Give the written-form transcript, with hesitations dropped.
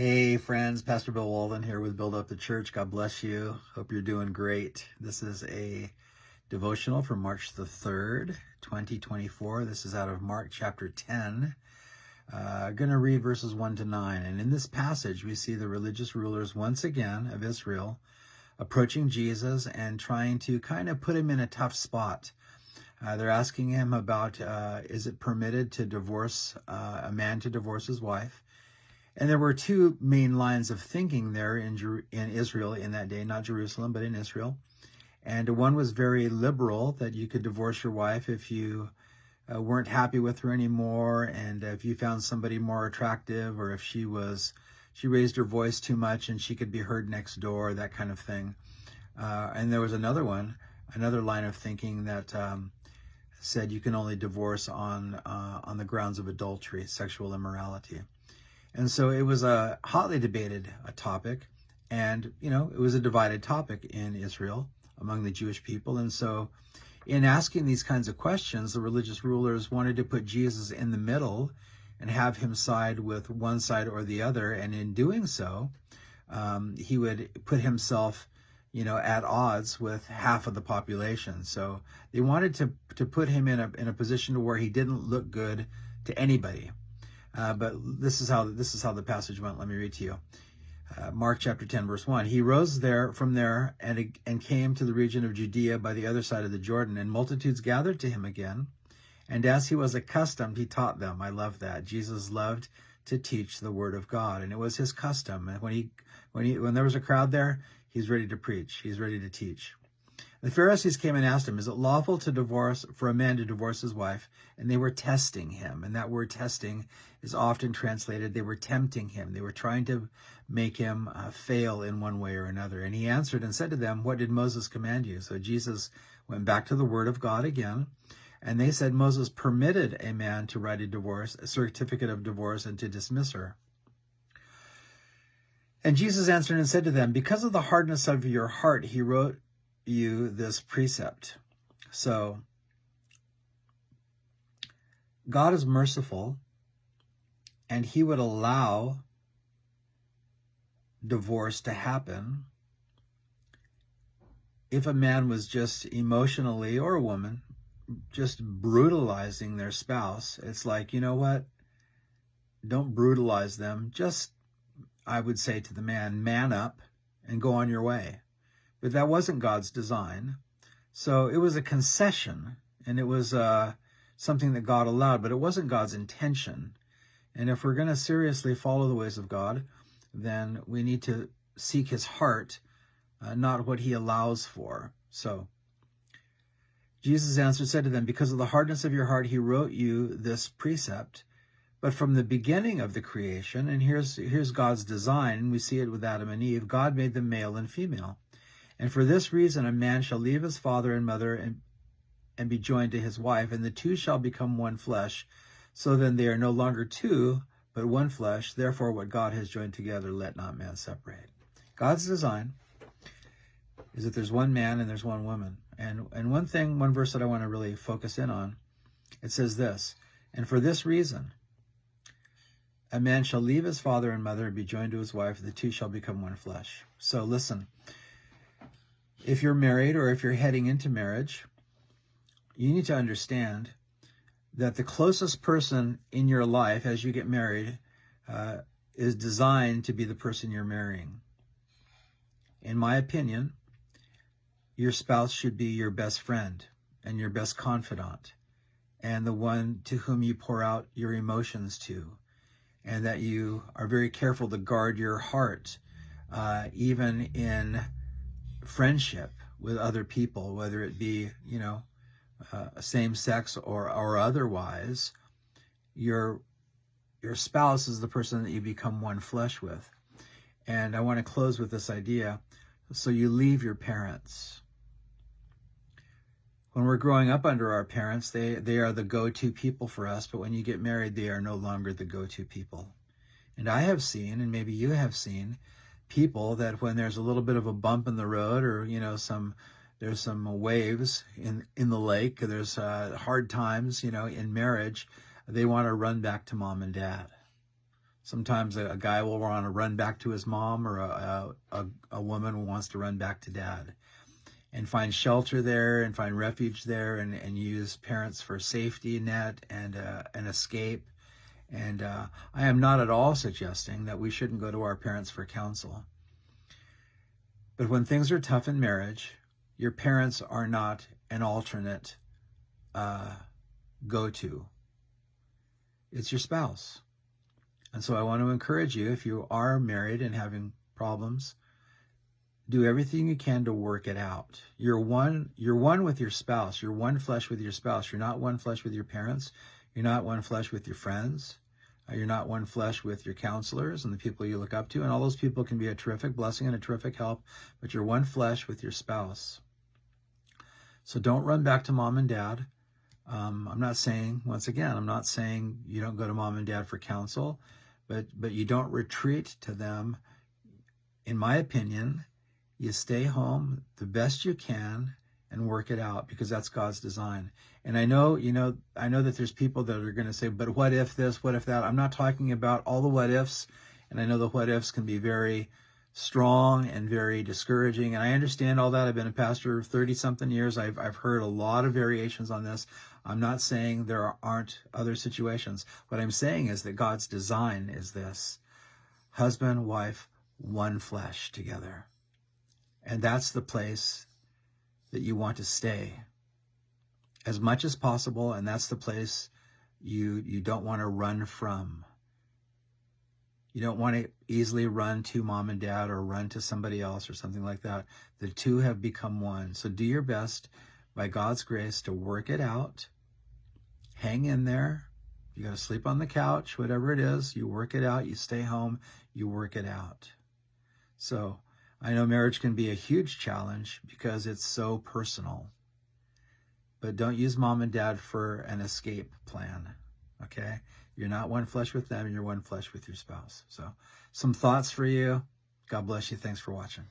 Hey friends, Pastor Bill Walden here with Build Up the Church. God bless you. Hope you're doing great. This is a devotional from March the 3rd, 2024. This is out of Mark chapter 10. I'm going to read verses 1 to 9. And in this passage, we see the religious rulers once again of Israel approaching Jesus and trying to kind of put him in a tough spot. They're asking him about, is it permitted to divorce, a man to divorce his wife? And there were two main lines of thinking there in Israel in that day, not Jerusalem, but in Israel. And one was very liberal, that you could divorce your wife if you weren't happy with her anymore, and if you found somebody more attractive, or if she raised her voice too much and she could be heard next door, that kind of thing. And there was another line of thinking that said you can only divorce on the grounds of adultery, sexual immorality. And so it was a hotly debated topic, and, it was a divided topic in Israel among the Jewish people. And so in asking these kinds of questions, the religious rulers wanted to put Jesus in the middle and have him side with one side or the other. And in doing so, he would put himself, at odds with half of the population. So they wanted to put him in a position where he didn't look good to anybody. But this is how the passage went. Let me read to you. Mark chapter 10, verse 1. He rose from there and came to the region of Judea by the other side of the Jordan, and multitudes gathered to him again. And as he was accustomed, he taught them. I love that. Jesus loved to teach the word of God, and it was his custom. And when there was a crowd there, he's ready to preach. He's ready to teach. The Pharisees came and asked him, is it lawful for a man to divorce his wife? And they were testing him. And that word testing is often translated, they were tempting him. They were trying to make him fail in one way or another. And he answered and said to them, what did Moses command you? So Jesus went back to the word of God again. And they said, Moses permitted a man to write a certificate of divorce, and to dismiss her. And Jesus answered and said to them, because of the hardness of your heart, he wrote you this precept. So God is merciful, and he would allow divorce to happen if a man was just emotionally, or a woman, just brutalizing their spouse. It's like, you know what? Don't brutalize them. Just, I would say to the man up and go on your way. But that wasn't God's design. So it was a concession, and it was something that God allowed, but it wasn't God's intention. And if we're going to seriously follow the ways of God, then we need to seek his heart, not what he allows for. So Jesus answered, said to them, because of the hardness of your heart, he wrote you this precept. But from the beginning of the creation, and here's God's design, and we see it with Adam and Eve, God made them male and female. And for this reason, a man shall leave his father and mother and be joined to his wife, and the two shall become one flesh. So then they are no longer two, but one flesh. Therefore, what God has joined together, let not man separate. God's design is that there's one man and there's one woman. And one verse that I want to really focus in on, it says this, and for this reason, a man shall leave his father and mother and be joined to his wife, the two shall become one flesh. So listen, if you're married, or if you're heading into marriage, you need to understand that the closest person in your life as you get married is designed to be the person you're marrying. In my opinion, your spouse should be your best friend and your best confidant, and the one to whom you pour out your emotions to, and that you are very careful to guard your heart, even in friendship with other people, whether it be, same sex or otherwise. Your spouse is the person that you become one flesh with. And I want to close with this idea. So you leave your parents. When we're growing up under our parents, they are the go-to people for us, but when you get married, they are no longer the go-to people. And I have seen, and maybe you have seen, people that when there's a little bit of a bump in the road, or there's some waves in the lake, there's hard times in marriage, they want to run back to mom and dad. Sometimes a guy will want to run back to his mom, or a woman wants to run back to dad, and find shelter there and find refuge there, and use parents for safety net and an escape. And I am not at all suggesting that we shouldn't go to our parents for counsel. But when things are tough in marriage, your parents are not an alternate go-to. It's your spouse. And so I want to encourage you, if you are married and having problems, do everything you can to work it out. You're one with your spouse. You're one flesh with your spouse. You're not one flesh with your parents. You're not one flesh with your friends. You're not one flesh with your counselors and the people you look up to. And all those people can be a terrific blessing and a terrific help, but you're one flesh with your spouse. So don't run back to mom and dad. I'm not saying, once again, I'm not saying you don't go to mom and dad for counsel, but you don't retreat to them. In my opinion, you stay home the best you can and work it out, because that's God's design. And I know that there's people that are going to say, but what if this, what if that? I'm not talking about all the what ifs. And I know the what ifs can be very strong and very discouraging. And I understand all that. I've been a pastor 30-something years. I've heard a lot of variations on this. I'm not saying there aren't other situations. What I'm saying is that God's design is this: husband, wife, one flesh together. And that's the place that you want to stay as much as possible. And that's the place you don't want to run from. You don't want to easily run to mom and dad or run to somebody else or something like that. The two have become one. So do your best, by God's grace, to work it out. Hang in there. You got to sleep on the couch, whatever it is, you work it out. You stay home, you work it out. So I know marriage can be a huge challenge because it's so personal. But don't use mom and dad for an escape plan, okay? You're not one flesh with them, you're one flesh with your spouse. So some thoughts for you. God bless you. Thanks for watching.